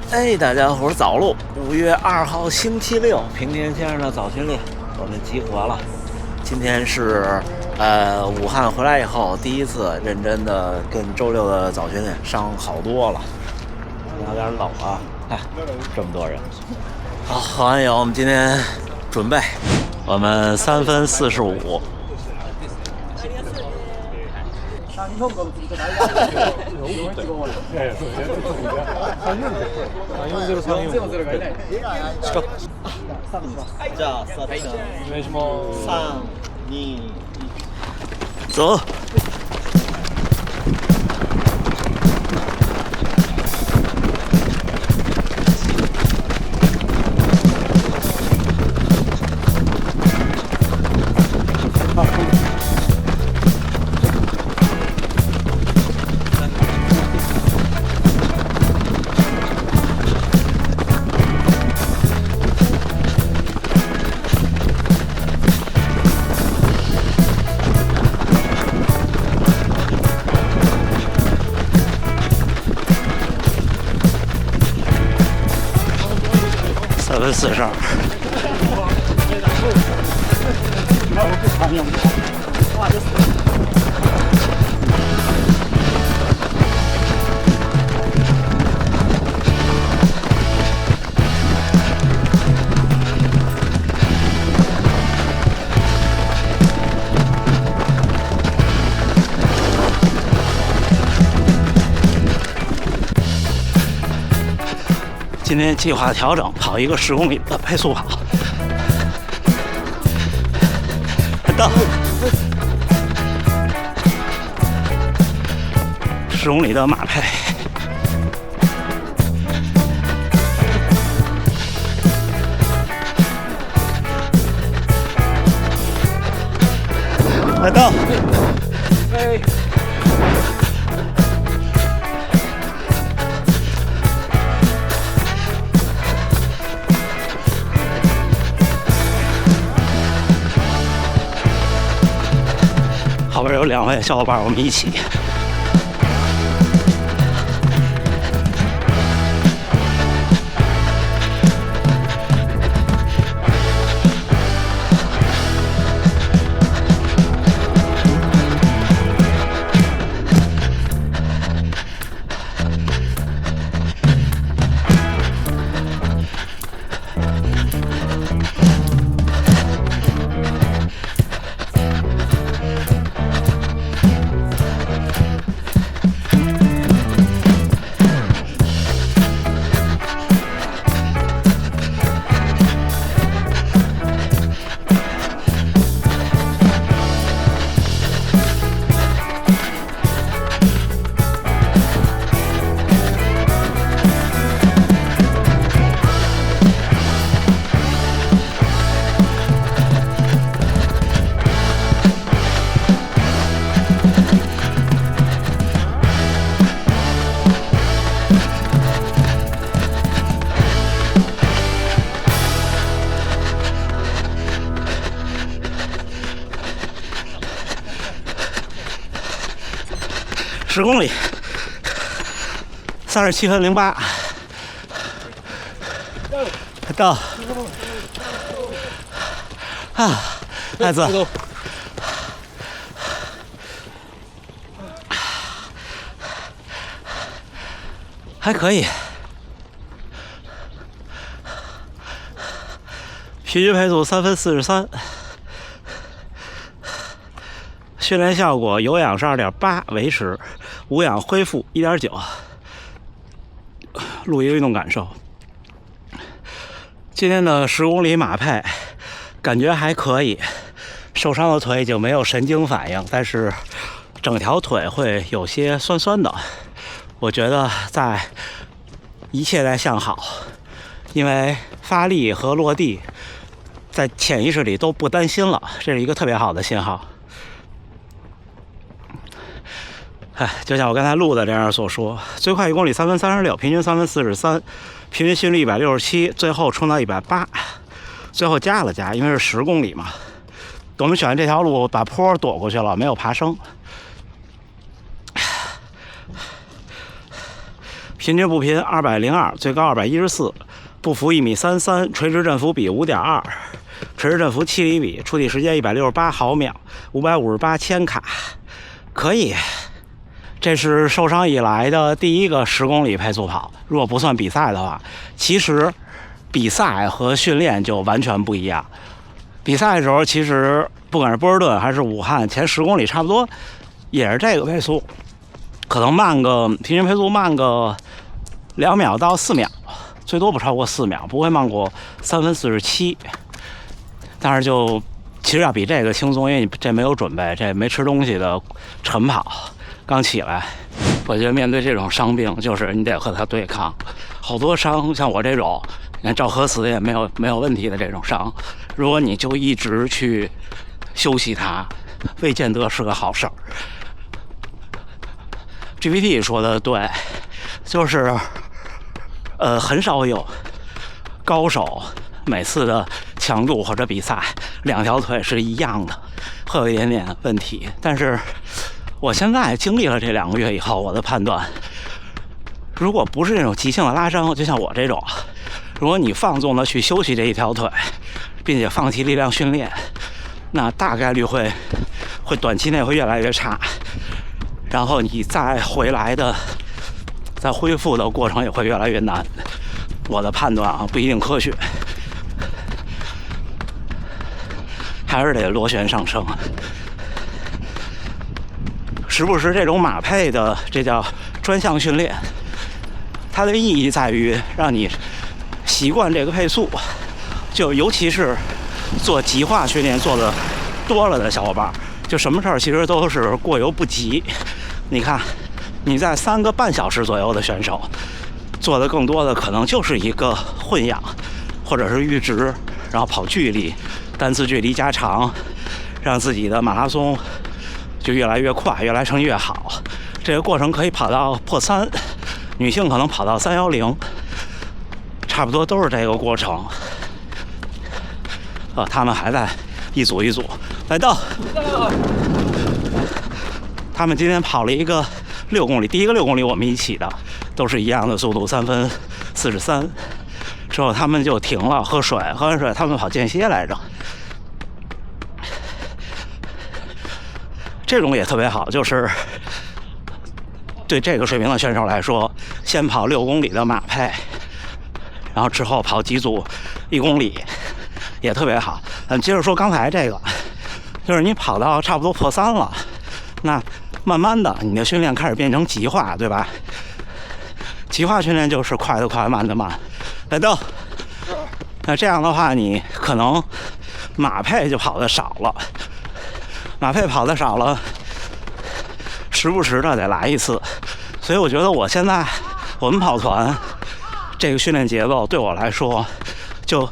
哎，大家伙早喽！5月2号星期六，平田先生的早训练，我们集合了。今天是武汉回来以后第一次认真的跟周六的早训练，伤好多了，有点冷啊！哎，这么多人。好，喝完以后我们今天准备，我们3分45。じゃあスタートします。お願いします。3、2、1。走。3分42。今天计划调整，跑一个10公里的配速跑。到10公里的马配。快到！后边有2位小伙伴，我们一起。10公里，37分08，到啊，孩子，还可以，平均配速3分43。训练效果：有氧是2.8，维持；无氧恢复1.9。录一个运动感受。今天的10公里马配，感觉还可以。受伤的腿就没有神经反应，但是整条腿会有些酸酸的。我觉得一切在向好，因为发力和落地在潜意识里都不担心了，这是一个特别好的信号。就像我刚才录的这样所说，最快1公里3分36，平均3分43，平均心率167，最后冲到180，最后加了加，因为是10公里嘛。我们选的这条路把坡躲过去了，没有爬升。平均步频202，最高214，步幅1.33米，垂直振幅比5.2，垂直振幅7厘米，触地时间168毫秒，558千卡，可以。这是受伤以来的第一个10公里配速跑，如果不算比赛的话，其实比赛和训练就完全不一样。比赛的时候，其实不管是波士顿还是武汉，前10公里差不多也是这个配速，可能平均配速慢个2秒到4秒，最多不超过4秒，不会慢过3分47。但是其实要比这个轻松，因为你这没有准备，这没吃东西的晨跑。刚起来，我觉得面对这种伤病，就是你得和他对抗。好多伤，像我这种，你看赵和死也没有问题的这种伤，如果你就一直去休息它，未见得是个好事儿。GPT 说的对，就是很少有高手每次的强度或者比赛2条腿是一样的，会有一点点问题，但是。我现在经历了这2个月以后，我的判断，如果不是那种急性的拉伤，就像我这种，如果你放纵的去休息这一条腿，并且放弃力量训练，那大概率会短期内会越来越差，然后你再恢复的过程也会越来越难。我的判断啊，不一定科学，还是得螺旋上升。时不时这种马配的，这叫专项训练，它的意义在于让你习惯这个配速，就尤其是做极化训练做的多了的小伙伴，就什么事儿其实都是过犹不及。你看，你在3个半小时左右的选手，做的更多的可能就是一个混氧，或者是阈值，然后跑距离，单次距离加长，让自己的马拉松。就越来越快，越来越好。这个过程可以跑到破3，女性可能跑到310，差不多都是这个过程。他们还在一组一组来到。他们今天跑了一个6公里，第一个6公里我们一起的，都是一样的速度，3分43。之后他们就停了，喝水，喝完水他们跑间歇来着。这种也特别好，就是对这个水平的选手来说，先跑6公里的马配，然后之后跑几组1公里，也特别好。接着说刚才这个，就是你跑到差不多破3了，那慢慢的你的训练开始变成极化，对吧？极化训练就是快的快，慢的慢。来到，那这样的话，你可能马配就跑的少了。马配跑的少了，时不时的得来一次，所以我觉得我们跑团这个训练节奏对我来说就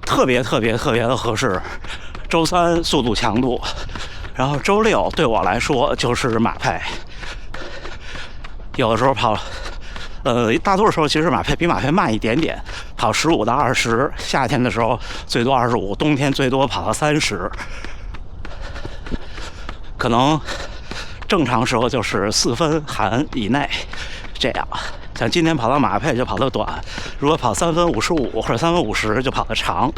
特别的合适。周3速度强度，然后周6对我来说就是马配。有的时候跑，大多数时候其实马配比马配慢一点点，跑15到20，夏天的时候最多25，冬天最多跑到30。可能正常时候就是4分含以内，这样。像今天跑到马配就跑得短，如果跑3分55或者3分50就跑得长。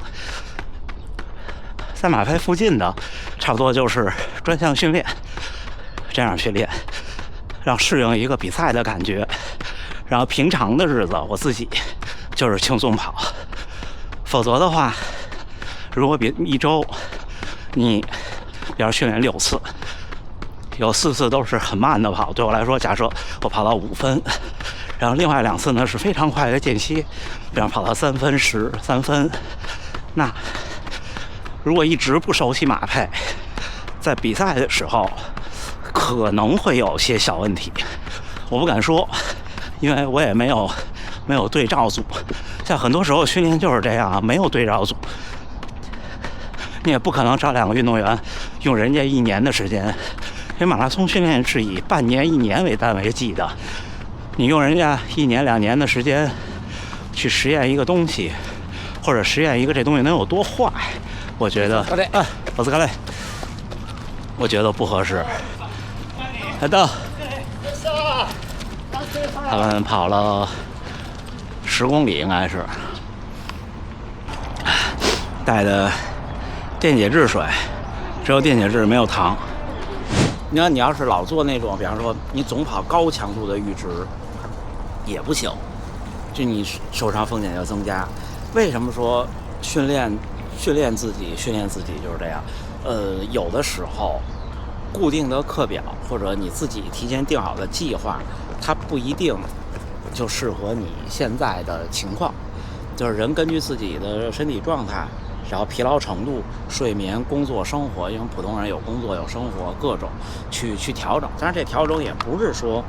在马配附近的，差不多就是专项训练，这样训练，让适应一个比赛的感觉。然后平常的日子，我自己就是轻松跑，否则的话，如果一周你要训练6次。有4次都是很慢的跑，对我来说，假设我跑到5分，然后另外2次呢是非常快的间歇，比方跑到3分10、3分。那如果一直不熟悉马配，在比赛的时候可能会有些小问题，我不敢说，因为我也没有对照组。像很多时候训练就是这样啊，没有对照组，你也不可能找2个运动员用人家1年的时间。因为马拉松训练是以半年、1年为单位计的，你用人家1年、2年的时间去实验一个东西，或者实验一个这东西能有多坏，我觉得，我斯卡雷，我觉得不合适。来到。他们跑了10公里，应该是带的电解质水，只有电解质没有糖。你看，你要是老做那种，比方说你总跑高强度的阈值，也不行，就你受伤风险要增加。为什么说训练自己就是这样？有的时候固定的课表或者你自己提前定好的计划，它不一定就适合你现在的情况。就是人根据自己的身体状态，然后疲劳程度、睡眠、工作、生活，因为普通人有工作有生活，各种去调整。当然这调整也不是说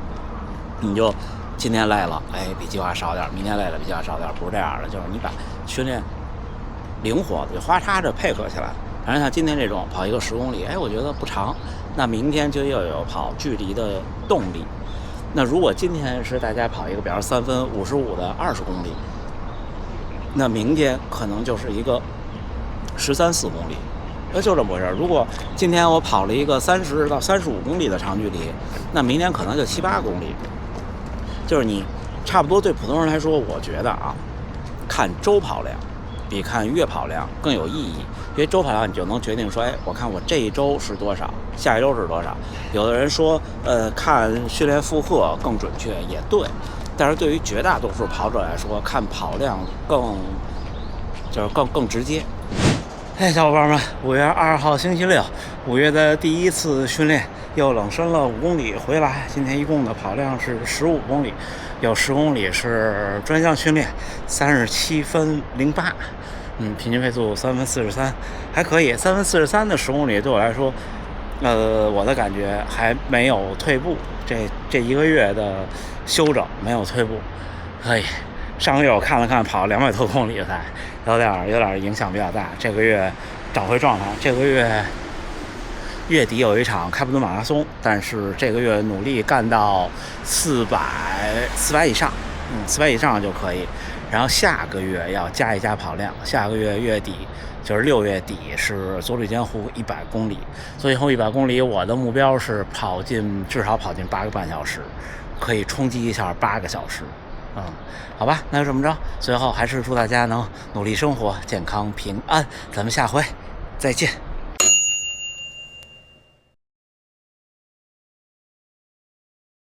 你就今天累了，比计划少点，明天累了比计划少点，不是这样的。就是你把训练灵活的就花叉着配合起来。反正像今天这种跑一个10公里，我觉得不长，那明天就又有跑距离的动力。那如果今天是大家跑一个比方3分55的20公里，那明天可能就是一个13、14公里，就这么回事。如果今天我跑了一个30到35公里的长距离，那明天可能就7、8公里。就是你差不多对普通人来说，我觉得看周跑量比看月跑量更有意义。因为周跑量你就能决定说，我看我这一周是多少，下一周是多少。有的人说，看训练负荷更准确，也对。但是对于绝大多数跑者来说，看跑量更直接。小伙伴们，5月2号星期六，5月的第一次训练，又冷身了5公里回来。今天一共的跑量是15公里，有10公里是专项训练，37分08。平均配速3分43，还可以。3分43的10公里对我来说，我的感觉还没有退步。这1个月的休整没有退步，可以。上个月我看了看跑200多公里才有点影响比较大。这个月找回状态，这个月月底有一场开普敦马拉松，但是这个月努力干到400以上，400以上就可以。然后下个月要加一加跑量，下个月月底就是6月底是佐吕间湖100公里，佐吕间湖100公里，我的目标是至少跑进8个半小时，可以冲击一下8个小时。好吧，那就这么着。最后还是祝大家能努力生活，健康平安。咱们下回再见。